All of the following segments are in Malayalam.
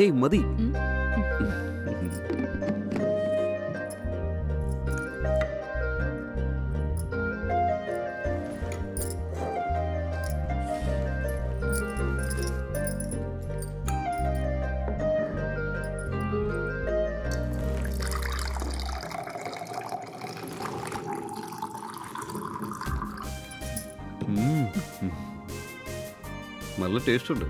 ഏയ് മതി. നല്ല ടേസ്റ്റ് ഉണ്ട്.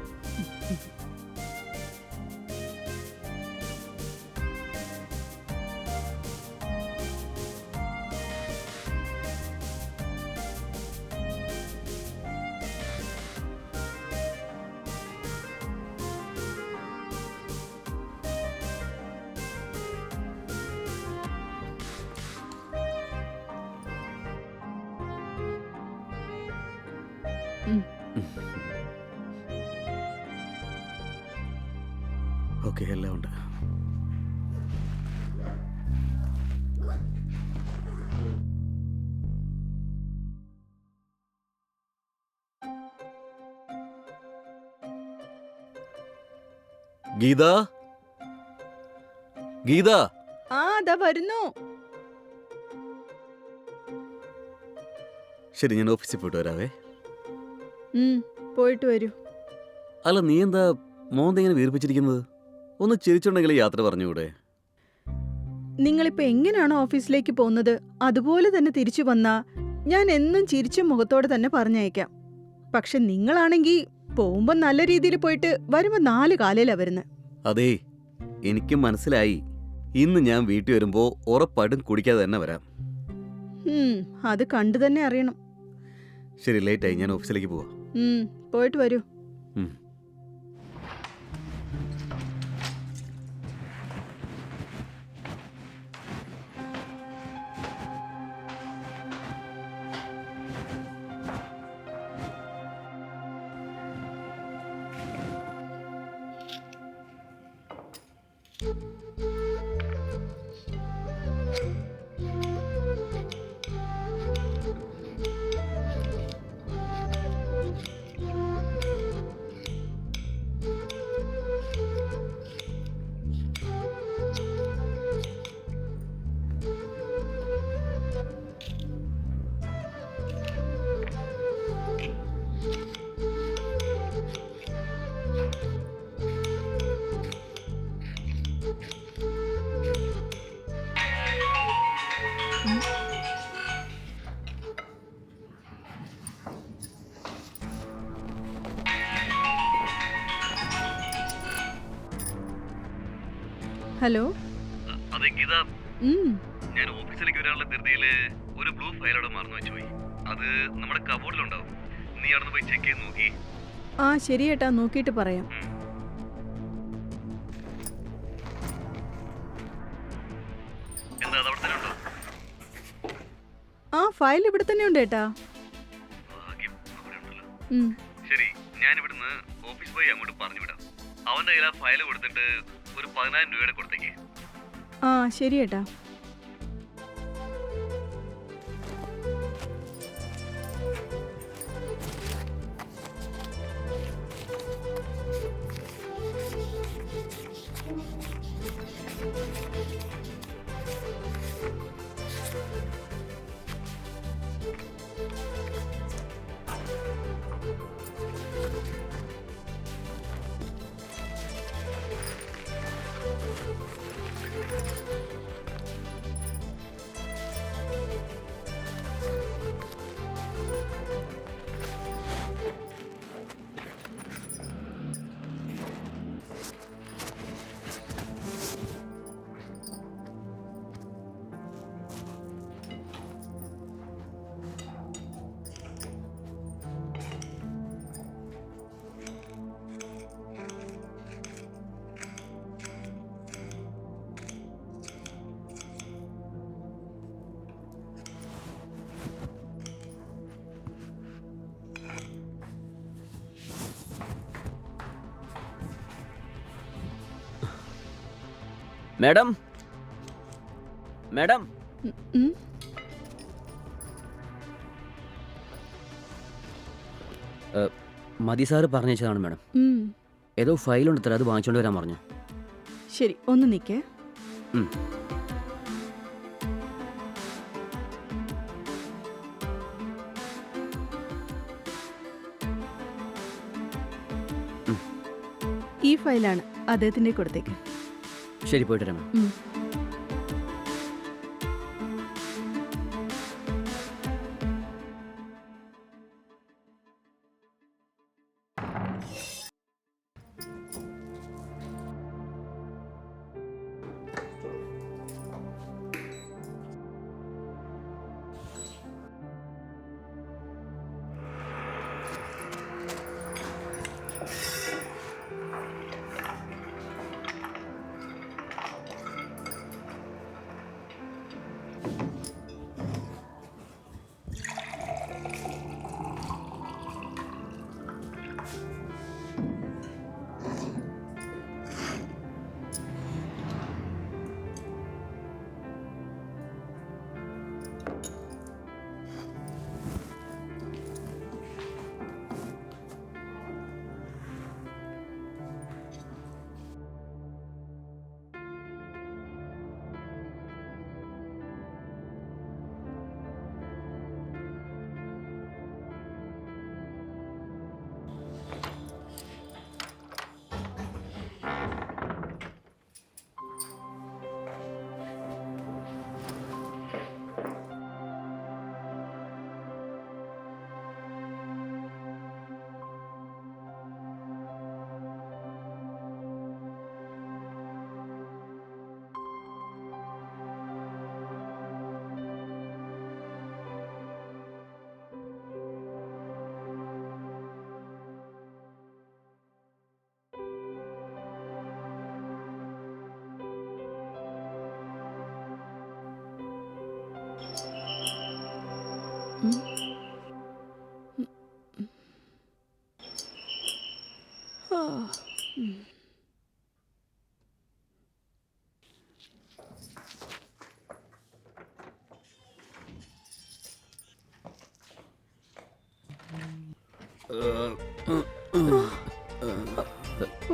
ഓക്കെ, എല്ലാം ഉണ്ട്. ഗീത, ഗീത. അതാ വരുന്നു. ശരി, ഞാൻ ഓഫീസിൽ പോയിട്ട് വരാവേ. പോയിട്ട് വരൂ. അല്ല, നീ എന്താ മോന്ത ഇങ്ങനെ വീർപ്പിച്ചിരിക്കുന്നത്? ഒന്ന് ചിരിച്ചുണ്ടെങ്കിൽ യാത്ര പറഞ്ഞുകൂടെ? നിങ്ങളിപ്പോ എങ്ങനെയാണോ ഓഫീസിലേക്ക് പോകുന്നത് അതുപോലെ തന്നെ തിരിച്ചു വന്നാ ഞാൻ എന്നും ചിരിച്ച മുഖത്തോടെ തന്നെ പറഞ്ഞയക്കാം. പക്ഷെ നിങ്ങളാണെങ്കി പോകുമ്പോ നല്ല രീതിയിൽ പോയിട്ട് വരുമ്പോ 4 കാലയിലാ വരുന്നത്. അതേ, എനിക്ക് മനസ്സിലായി. ഇന്ന് ഞാൻ വീട്ടിൽ വരുമ്പോ ഉറപ്പായിട്ടും കുടിക്കാതെ തന്നെ വരാം. അത് കണ്ടു തന്നെ അറിയണം. ശരി, ലേറ്റായി, ഞാൻ ഓഫീസിലേക്ക് പോവാം. പോയിട്ട് വരൂ. ഹലോ. അതെ ഗീത, ഞാൻ ഓഫീസിലേക്ക് വരാനുള്ള ധൃതിയില് ഒരു ബ്ലൂ ഫയൽ അവിടെ മറന്നു വെച്ചുപോയി. അത് നമ്മുടെ കബോർഡിലുണ്ടാവും. നീ അവിടെ പോയി ചെക്ക് ചെയ്ത് നോക്കി. ശരി ഏട്ടാ, നോക്കിയിട്ട് പറയാം. എന്താ അത് അവിടെ തന്നെ ഉണ്ടോ? ഫയൽ ഇവിടെ തന്നെ ഉണ്ട് ഏട്ടാ. ശരി, ഞാൻ ഇവിടുന്ന് ഓഫീസ് പോയി അങ്ങോട്ട് പറഞ്ഞു വിടാം. അവന്റെ കയ്യിൽ ആ ഫയൽ കൊടുത്തിട്ട് ഒരു 10,000 രൂപയുടെ കൊടുത്തേക്ക്. ശരി ഏട്ടാ. मैडम मैडम മതി സാറ് പറഞ്ഞതാണ് മാഡം. ഏതോ ഫയലുണ്ടല്ലോ, അത് വാങ്ങിച്ചോണ്ട് വരാൻ പറഞ്ഞു. ശരി, ഒന്ന് നിൽക്കേ. ഉം. ഈ ഫയലാണ് അദ്ദേഹത്തിൻ്റെ കൊടുത്തേക്ക്. ശരി, പോയിട്ട് വരാം മാം. ഉം.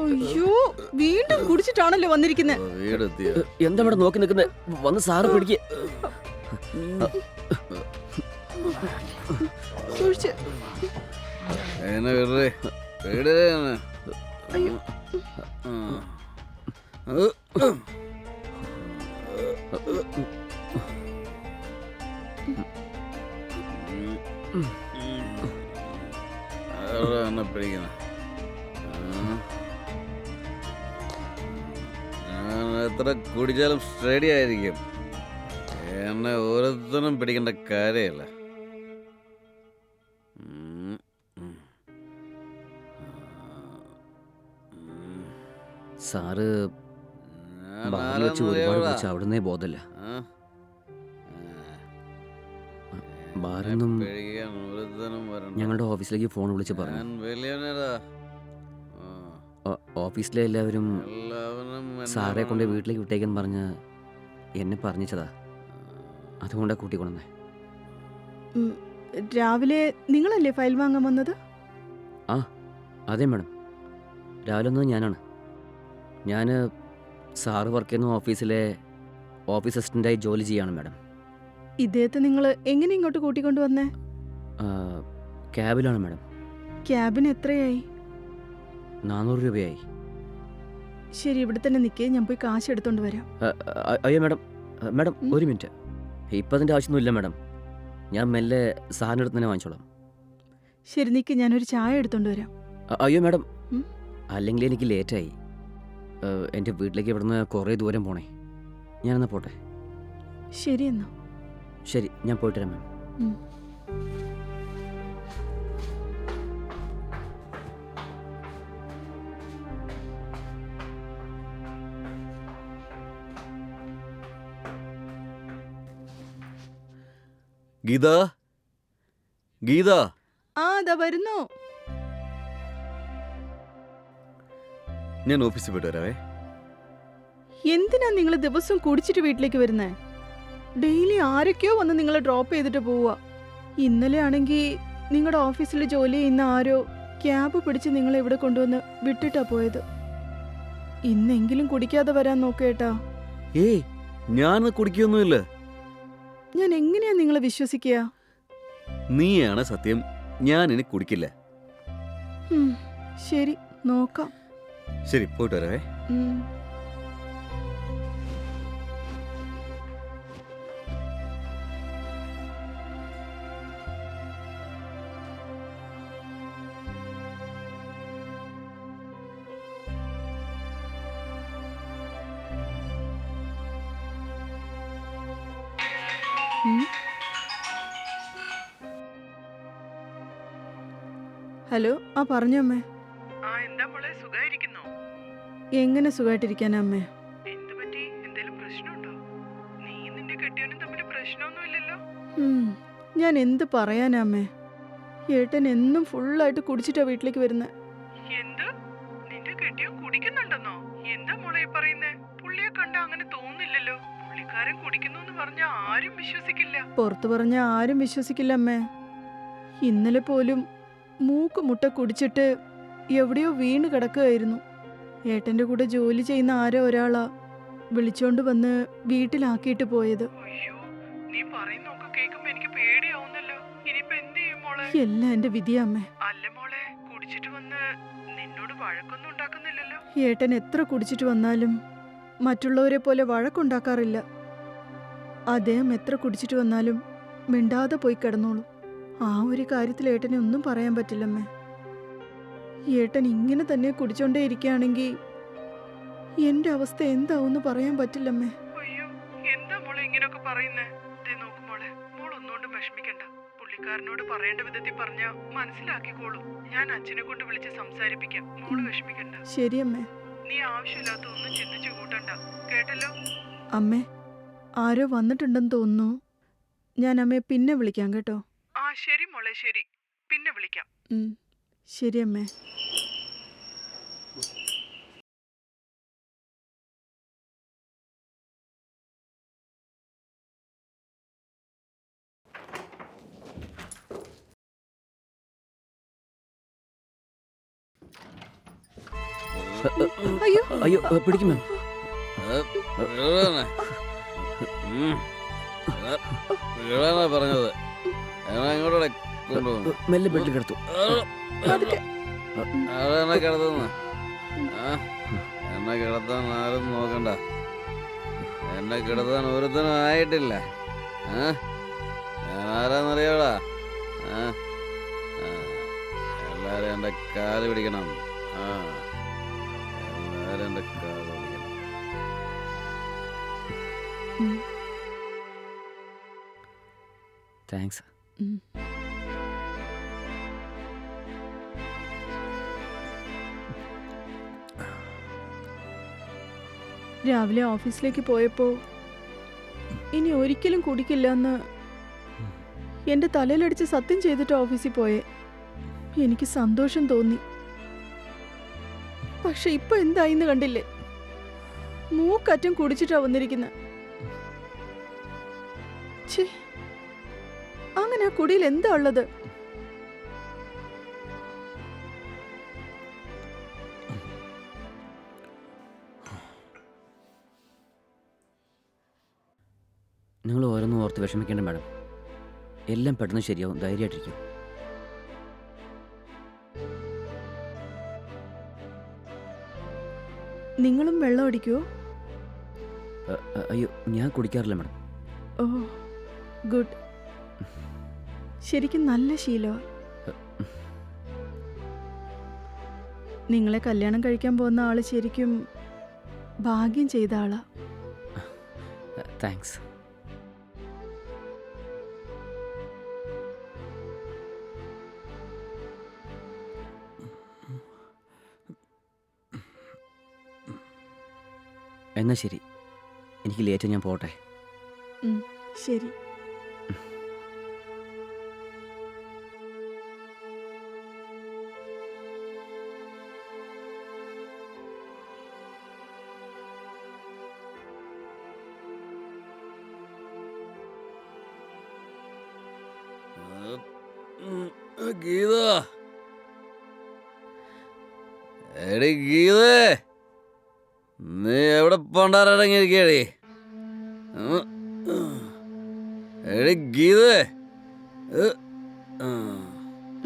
അയ്യോ, വീണ്ടും കുടിച്ചിട്ടാണല്ലോ വന്നിരിക്കുന്നത്. എന്താ ഇവിടെ നോക്കി നിൽക്കുന്നത്? വന്ന് സാറ് പിടിക്ക്. കുടിച്ച്. അയ്യോ. എത്ര കുടിച്ചാലും സ്റ്റഡി ആയിരിക്കും. എന്നെ ഓരോരുത്തരും പിടിക്കേണ്ട കാര്യമല്ല. സാറ് ബാറിൽ വെച്ച് ഒരുപാട് കുടിച്ച് അവിടുന്നേ ബോധമില്ല. ബാറിന്നും ഞങ്ങളുടെ ഓഫീസിലേക്ക് ഫോൺ വിളിച്ച് പറഞ്ഞു. ഓഫീസിലെ എല്ലാവരും സാറെ കൊണ്ട് വീട്ടിലേക്ക് വിട്ടേക്കെന്ന് പറഞ്ഞ് എന്നെ പറഞ്ഞതാ. അതുകൊണ്ടാണ് കൂട്ടിക്കൊണ്ടേ. രാവിലെ നിങ്ങളല്ലേ ഫയൽ വാങ്ങാൻ വന്നത്? ആ അതെ മാഡം, രാവിലെ ഒന്നും ഞാനാണ്. ഞാൻ സാറ് വർക്ക് ചെയ്യുന്ന ഓഫീസിലെ ഓഫീസ് അസിസ്റ്റൻ്റായി ജോലി ചെയ്യാണ് മാഡം. ഇദ്ദേഹത്തെ നിങ്ങൾ എങ്ങനെ ഇങ്ങോട്ട് കൂട്ടിക്കൊണ്ടു വന്നേ? ക്യാബിലാണ് മാഡം. ക്യാബിന് എത്രയായി? 400 രൂപയായി. ശരി, ഇവിടെ തന്നെ നിൽക്കേ, ഞാൻ പോയി കാശ് എടുത്തോണ്ട് വരാം. അയ്യോ മാഡം, മാഡം ഒരു മിനിറ്റ്. ഇപ്പം അതിൻ്റെ ആവശ്യമൊന്നുമില്ല മാഡം. ഞാൻ മെല്ലെ സാറിൻ്റെ അടുത്ത് തന്നെ വാങ്ങിച്ചോളാം. ശരി, നിൽക്ക്, ഞാനൊരു ചായ എടുത്തോണ്ട് വരാം. അയ്യോ മാഡം, അല്ലെങ്കിൽ എനിക്ക് ലേറ്റായി. എൻ്റെ വീട്ടിലേക്ക് ഇവിടുന്ന് കുറേ ദൂരം പോണേ. ഞാനെന്നാ പോട്ടെ. ശരി എന്നാ. ശരി, ഞാൻ പോയിട്ട് വരാം മാം. ഗീത, ഗീത. ആ, അതാ വരുന്നു. ഞാൻ ഓഫീസിൽ പോയിട്ട് വരാവേ. എന്തിനാ നിങ്ങൾ ദിവസം കുടിച്ചിട്ട് വീട്ടിലേക്ക് വരുന്നേ? ഡെയിലി ആരൊക്കെയോ വന്ന് നിങ്ങളെ ഡ്രോപ്പ് ചെയ്തിട്ട് പോവുക. ഇന്നലെ ആണെങ്കിൽ നിങ്ങളുടെ ഓഫീസിൽ ജോലി ചെയ്യുന്ന ആരോ ക്യാബ് പിടിച്ച് നിങ്ങളെ ഇവിടെ കൊണ്ടുവന്ന് വിട്ടിട്ടാ പോയത്. ഇന്നെങ്കിലും കുടിക്കാതെ വരാൻ നോക്കേട്ടാ. ഏയ് ഞാനത് കുടിക്കൊന്നുമില്ല. ഞാൻ എങ്ങനെയാ നിങ്ങളെ വിശ്വസിക്കുക? നീയാണ് സത്യം. ഞാൻ ഇനി കുടിക്കില്ല. ഉം, ശരി, നോക്കാം. ശരി, പോയിട്ട് വരാവേ. ഉം. ഉം. ഹലോ, ആ പറഞ്ഞോ അമ്മേ. ആ എന്താ മോളെ സുഖായിരിക്കുന്നോ? എങ്ങനെ സുഖമായിട്ടിരിക്കാനാ അമ്മേ? എന്ത് പറ്റി? എന്തേലും പ്രശ്നമുണ്ടോ? നീ നിന്റെ കെട്ടിയവനും തമ്മിൽ പ്രശ്നമൊന്നുമില്ലല്ലോ? ഉം, ഞാൻ എന്ത് പറയാനാ അമ്മേ? ഏട്ടൻ എന്നും ഫുള്ളായിട്ട് കുടിച്ചിട്ടാ വീട്ടിലേക്ക് വരുന്നത്. എന്ത്? നിന്റെ കെട്ടിയവൻ കുടിക്കുന്നുണ്ടെന്നോ? എന്താ മോളെ ഈ പറയുന്നേ? പുള്ളിയെ കണ്ട അങ്ങനെ തോന്നില്ലല്ലോ. പുള്ളിക്കാരൻ കുടിക്കുന്നു എന്ന് പറഞ്ഞാ ആരും വിശ്വസിക്കില്ല. പുറത്തു പറഞ്ഞ ആരും വിശ്വസിക്കില്ല അമ്മേ. ഇന്നലെ പോലും മൂക്ക് മുട്ട കുടിച്ചിട്ട് എവിടെയോ വീണ് കിടക്കുകയായിരുന്നു. ഏട്ടൻ്റെ കൂടെ ജോലി ചെയ്യുന്ന ആരോ ഒരാളാ വിളിച്ചോണ്ട് വന്ന് വീട്ടിലാക്കിയിട്ട് പോയത്. അയ്യോ, നീ പറയുന്നൊക്കെ കേൾക്കുമ്പോ എനിക്ക് പേടിയാവുന്നല്ലോ. ഇനിയിപ്പോ എന്ത് ചെയ്യും മോളെ? എല്ലാം എൻ്റെ വിധിയാ അമ്മേ. അല്ല മോളെ, കുടിച്ചിട്ട് വന്ന് നിന്നോട് വഴക്കൊന്നും ഉണ്ടാക്കുന്നില്ലല്ലോ? ഏട്ടൻ എത്ര കുടിച്ചിട്ട് വന്നാലും മറ്റുള്ളവരെ പോലെ വഴക്കുണ്ടാക്കാറില്ല. അദ്ദേഹം എത്ര കുടിച്ചിട്ട് വന്നാലും മിണ്ടാതെ പോയി കിടന്നോളൂ. ആ ഒരു കാര്യത്തിൽ ഏട്ടനെ ഒന്നും പറയാൻ പറ്റില്ലമ്മേ. ഏട്ടൻ ഇങ്ങനെ തന്നെ കുടിച്ചോണ്ടേ ഇരിക്കുകയാണെങ്കിൽ എൻ്റെ അവസ്ഥ എന്താവെന്ന് പറയാൻ പറ്റില്ലമ്മേ. അയ്യോ, എന്താ മോളെ ഇങ്ങനെയൊക്കെ പറയുന്നേ? ദേ നോക്ക് മോളെ, മോൾ ഒന്നുകൊണ്ടും വിഷമിക്കണ്ട. പുള്ളിക്കാരനോട് പറയേണ്ട വിധത്തിൽ പറഞ്ഞാ മനസ്സിലാക്കിക്കോളൂ. ഞാൻ അച്ഛനെ കൊണ്ട് വിളിച്ച് സംസാരിപ്പിക്കാം. മോള് വിഷമിക്കണ്ട. ശരിയമ്മേ. നീ ആവശ്യമില്ലാത്ത ഒന്നും ചിന്തിച്ചു കൂട്ടണ്ട, കേട്ടല്ലോ? അമ്മേ, ആരോ വന്നിട്ടുണ്ടെന്ന് തോന്നുന്നു. ഞാൻ അമ്മയെ പിന്നെ വിളിക്കാം കേട്ടോ. ആ ശരി മോളെ, ശരി, പിന്നെ വിളിക്കാം. ശരിയമ്മേ. അയ്യോ, അയ്യോ പിടിക്കും മാം. പറഞ്ഞത് ഇങ്ങോട്ടൂടെ കൊണ്ടുപോകുന്നു. മെല്ലെ ബെഡിൽ കിടത്തു. പതുക്കെ. എന്നെ കിടത്തുന്ന എന്നെ കിടത്താൻ ആരും നോക്കണ്ട. എന്നെ കിടത്താൻ ഒരുത്തനും ആയിട്ടില്ല. ഞാൻ ആരാന്നറിയോടാ? എല്ലാരും എന്റെ കാല് പിടിക്കണം. എല്ലാരും എന്റെ കാല് പിടിക്കണം. താങ്ക്സ്. രാവിലെ ഓഫീസിലേക്ക് പോയപ്പോ ഇനി ഒരിക്കലും കുടിക്കില്ല എന്ന് എന്റെ തലയിലടിച്ച് സത്യം ചെയ്തിട്ട് ഓഫീസിൽ പോയേ. എനിക്ക് സന്തോഷം തോന്നി. പക്ഷെ ഇപ്പൊ എന്തായിന്ന് കണ്ടില്ലേ? മൂക്കറ്റം കുടിച്ചിട്ടാ വന്നിരിക്കുന്നത്. അങ്ങനെ ആ കുടിയിൽ എന്താ ഉള്ളത്? നിങ്ങൾ ഓരോന്നും ഓർത്ത് വിഷമിക്കേണ്ട മാഡം. എല്ലാം പെട്ടെന്ന് ശരിയാവും. ധൈര്യമായിട്ടിരിക്കും. നിങ്ങളും വെള്ളം അടിക്കുവോ? അയ്യോ, ഞാൻ കുടിക്കാറില്ല മാഡം. ഓ, ഗുഡ്. ശരിക്കും നല്ല ശീലമാണ്. നിങ്ങളെ കല്യാണം കഴിക്കാൻ പോകുന്ന ആള് ശരിക്കും ഭാഗ്യം ചെയ്ത ആളാ. താങ്ക്സ്. എന്നാ ശരി, എനിക്ക് ലേറ്റ്, ഞാൻ പോട്ടെ. ശരി. ഗീത, എടി ഗീതേ, പണ്ടാരടങ്ങിയിരിക്കടി. എടി ഗീതേ,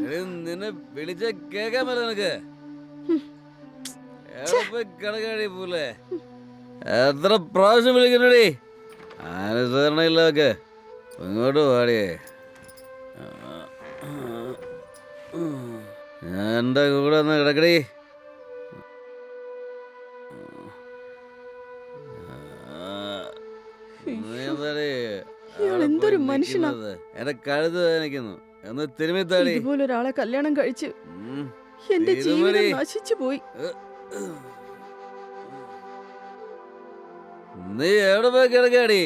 എടി നിന്നെ വിളിച്ച കേക്കാൻ പറ്റില്ല നിനക്ക്. എവിടെ പോയി കിടക്കടി പോലെ? എത്ര പ്രാവശ്യം വിളിക്കണടി? അനുസരണ ഇല്ലൊക്കെ. ഇങ്ങോട്ട് പാടിയേ. എൻ്റെ കൂടെ ഒന്ന് കിടക്കടി. ഇയാൾ എന്തൊരു മനുഷ്യനാ. എന്റെ കഴുത്ത് വേദനിക്കുന്നു. ഒന്ന് തിരുമിത്താടി. ഇതുപോലൊരാളെ കല്യാണം കഴിച്ച് എന്റെ ജീവിതം നശിച്ചു പോയി. നീ എവിടെ പോയി കിടക്കാടി?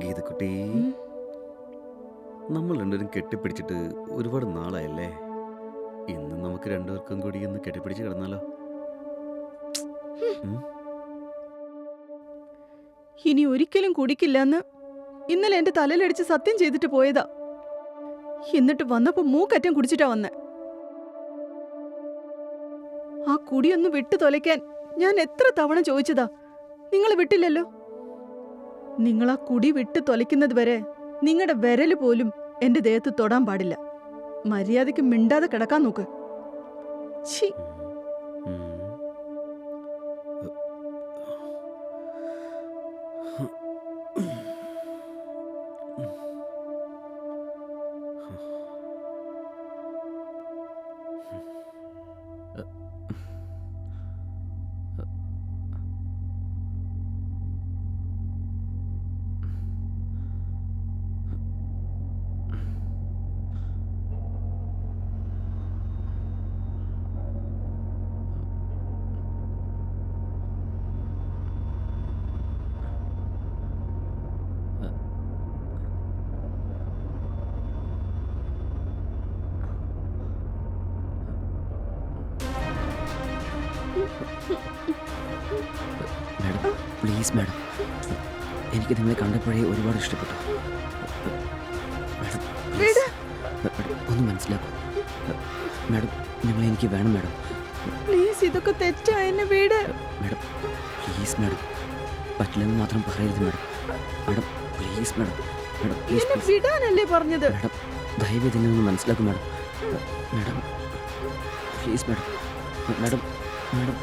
ഗീതക്കുട്ടി, നമ്മൾ രണ്ടുപേരും കെട്ടിപ്പിടിച്ചിട്ട് ഒരുപാട് നാളായല്ലേ? ഇന്ന് നമുക്ക് രണ്ടുപേർക്കും കൂടി ഒന്ന് കെട്ടിപ്പിടിച്ച് കിടന്നാലോ? ഇനി ഒരിക്കലും കുടിക്കില്ലെന്ന് ഇന്നലെ എന്റെ തലയിലടിച്ച് സത്യം ചെയ്തിട്ട് പോയതാ. എന്നിട്ട് വന്നപ്പോ മൂക്കറ്റം കുടിച്ചിട്ടാ വന്നെ. ആ കുടിയൊന്ന് വിട്ടു തൊലയ്ക്കാൻ ഞാൻ എത്ര തവണ ചോദിച്ചതാ, നിങ്ങൾ വിട്ടില്ലല്ലോ. നിങ്ങൾ ആ കുടി വിട്ട് തൊലയ്ക്കുന്നത് വരെ നിങ്ങളുടെ വിരല് പോലും എന്റെ ദേഹത്ത് തൊടാൻ പാടില്ല. മര്യാദയ്ക്ക് മിണ്ടാതെ കിടക്കാൻ നോക്ക്. ഛീ. മാഡം, പ്ലീസ് മാഡം, എനിക്ക് നിങ്ങളെ കണ്ടപ്പോഴേ ഒരുപാട് ഇഷ്ടപ്പെട്ടു. മാഡം പ്ലീസ്, ഒന്ന് മനസ്സിലാക്കൂ. മാഡം, നിങ്ങളെ എനിക്ക് വേണം മാഡം. പ്ലീസ്, ഇതൊക്കെ തെറ്റാ. എന്നെ വീട്. മാഡം പ്ലീസ് മാഡം, പറ്റില്ലെന്ന് മാത്രം പറയരുത് madam. Madam please madam, madam please എന്നെ പ്ലീസ് വിടാനല്ലേ പറഞ്ഞത്? മാഡം, ദയവ് ഇതിനെ ഒന്ന് മനസ്സിലാക്കും madam. Madam please madam, madam madam.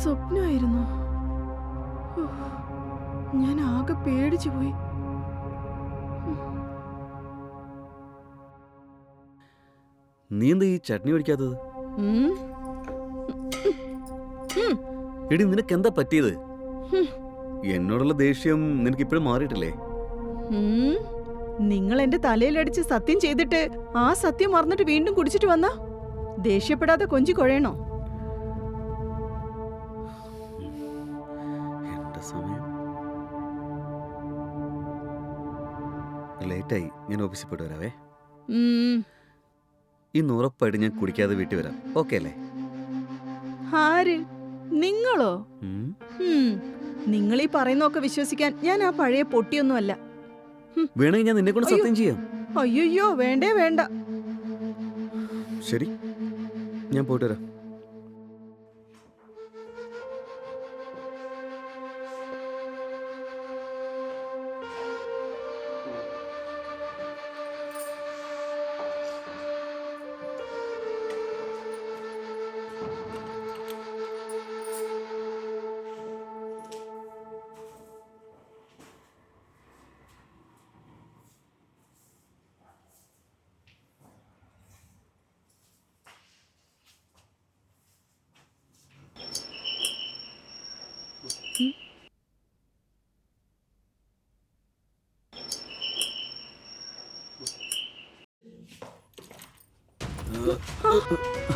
സ്വപ്നമായിരുന്നു. ഞാൻ ആകെ പേടിച്ചു പോയി. നീ എന്താ ഈ ചട്നി ഒഴിക്കാത്തത്? എടി, നിനക്ക് എന്താ പറ്റിയത്? എന്നോടുള്ള ദേഷ്യം നിനക്ക് ഇപ്പോഴും മാറിയിട്ടില്ലേ? നിങ്ങൾ എന്റെ തലയിലടിച്ച് സത്യം ചെയ്തിട്ട് ആ സത്യം മറന്നിട്ട് വീണ്ടും കുടിച്ചിട്ട് വന്നാ ദേഷ്യപ്പെടാതെ കൊഞ്ചി കൊഴയണോ? എന്റെ സമയം ലേറ്റായി. ഞാൻ ഓഫീസിൽ പോയിട്ട് വരാവേ. ഇന്ന് ഉറപ്പായിട്ട് ഞാൻ കുടിക്കാതെ വീട്ടിൽ വരാം. ഓക്കെ അല്ലേ? ആര്? നിങ്ങളോ? നിങ്ങൾ ഈ പറയുന്നൊക്കെ വിശ്വസിക്കാൻ ഞാൻ ആ പഴയ പൊട്ടിയൊന്നുമല്ല. വേണമെങ്കിൽ ഞാൻ നിന്നെ കൊണ്ട് സത്യം ചെയ്യാം. അയ്യോ, വേണ്ടേ വേണ്ട. ശരി, ഞാൻ പോയിട്ട് വരാം.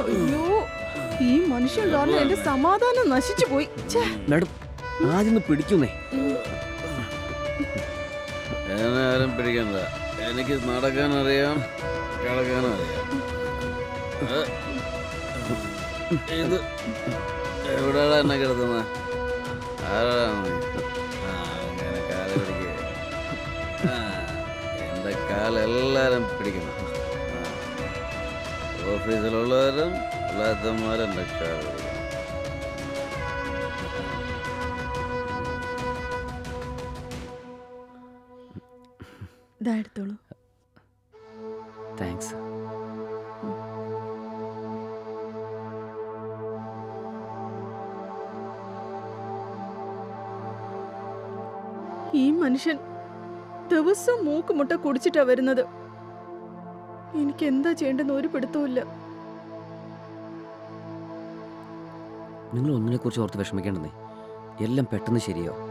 അയ്യോ, ഈ മനുഷ്യൻ കാരണം എന്റെ സമാധാനം നശിച്ചു പോയി. ഛേ. മാഡം ആദ്യം പിടിക്കുന്നേ. എന്നെ ആരും പിടിക്കണ്ട. എനിക്ക് നടക്കാനറിയാം, കിടക്കാനറിയാം. ഇത് എവിടെയാണ് എന്നെ കിടത്തുന്നത്? ആരാണ്? അങ്ങനെ കാല പിടിക്കുക. എൻ്റെ കാലെല്ലാരും പിടിക്കണം. ഓഫീസിലുള്ളവരും അല്ലാത്തമാരും എൻ്റെ കാല പിടിക്കണം. ദാ എടുത്തോളൂ. താങ്ക്സ്. ഈ മനുഷ്യൻ ദിവസം മൂക്കുമുട്ട കുടിച്ചിട്ടാ വരുന്നത്. എനിക്ക് എന്താ ചെയ്യേണ്ടെന്ന് ഒരു പിടുത്തവുമില്ല. നിങ്ങൾ ഒന്നിനെ കുറിച്ച് ഓർത്ത് വിഷമിക്കേണ്ടെന്നേ. എല്ലാം പെട്ടെന്ന് ശരിയാവും.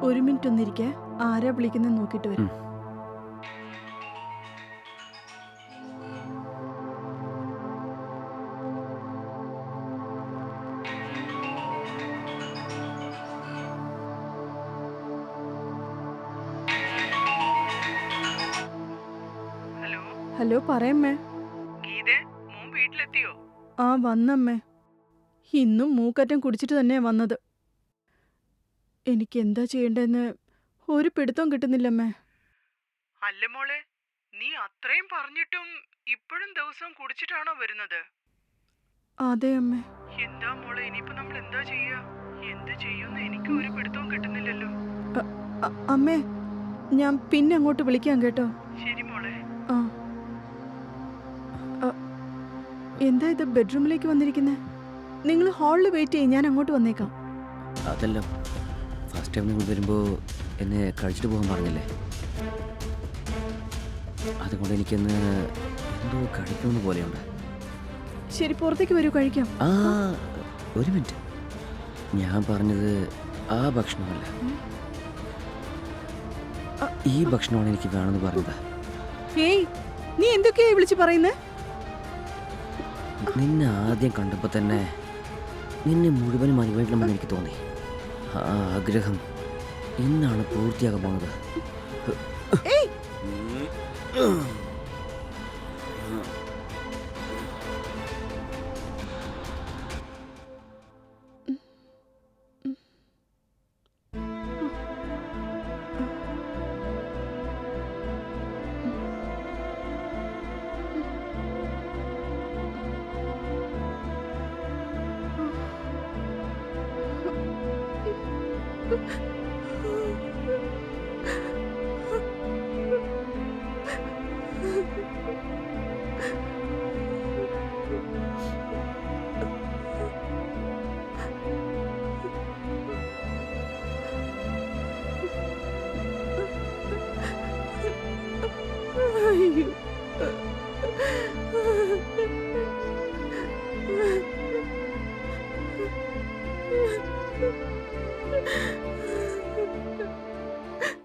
ഒരു മിനിറ്റ് ഒന്നിരിക്കെ. ആരാ വിളിക്കുന്നത് നോക്കിയിട്ട് വരും. Hello hello, പറയമ്മേ. ഗീതേ, മോൻ വീട്ടിലെത്തിയോ? ആ, വന്നമ്മേ. ഇന്നും മൂക്കറ്റം കുടിച്ചിട്ട് തന്നെയാ വന്നത്. എനിക്ക് എന്താ ചെയ്യേണ്ടതെന്ന് ഒരു പിടുത്തവും കിട്ടുന്നില്ലമ്മേ. അല്ല മോളെ, നീ അത്രയും പറഞ്ഞിട്ടും ഇപ്പോഴും ദിവസം കുടിച്ചിട്ടാണോ വരുന്നത്? അതെ അമ്മേ. എന്താ മോളെ, ഇനിയിപ്പോ നമ്മൾ എന്താ ചെയ്യാ? എന്ത് ചെയ്യുമെന്ന് എനിക്ക് ഒരു പിടുത്തവും കിട്ടുന്നില്ലല്ലോ. അമ്മേ, ഞാൻ പിന്നെ അങ്ങോട്ട് വിളിക്കാം കേട്ടോ. ശരി മോളെ. ആ. എന്താ ഇത് ബെഡ്റൂമിലേക്ക് വന്നിരിക്കുന്നേ? നിങ്ങൾ ഹാളിൽ വെയിറ്റ് ചെയ്യും, ഞാൻ അങ്ങോട്ട് വന്നേക്കാം. അതല്ല, ഫസ്റ്റ് ടൈം നിങ്ങൾ വരുമ്പോൾ എന്നെ കഴിച്ചിട്ട് പോകാൻ പറഞ്ഞില്ലേ? അതുകൊണ്ട് എനിക്കൊന്ന് എന്തോ കഴിക്കുന്ന പോലെയുണ്ട്. ശരി, പുറത്തേക്ക് വരൂ, കഴിക്കാം. ആ, ഒരു മിനിറ്റ്. ഞാൻ പറഞ്ഞത് ആ ഭക്ഷണമല്ല, ഈ ഭക്ഷണമാണ് എനിക്ക് വേണമെന്ന് പറഞ്ഞത്. ഏയ്, നീ എന്തൊക്കെയായി വിളിച്ച് പറയുന്നേ? നിന്നെ ആദ്യം കണ്ടപ്പോൾ തന്നെ നിന്നെ മുഴുവനും അനുഭവിക്കണമെന്ന് എനിക്ക് തോന്നി. ആ ആഗ്രഹം ഇന്നാണ് പൂർത്തിയാകാൻ പോകുന്നത്. ഏയ്, അയ്യോ.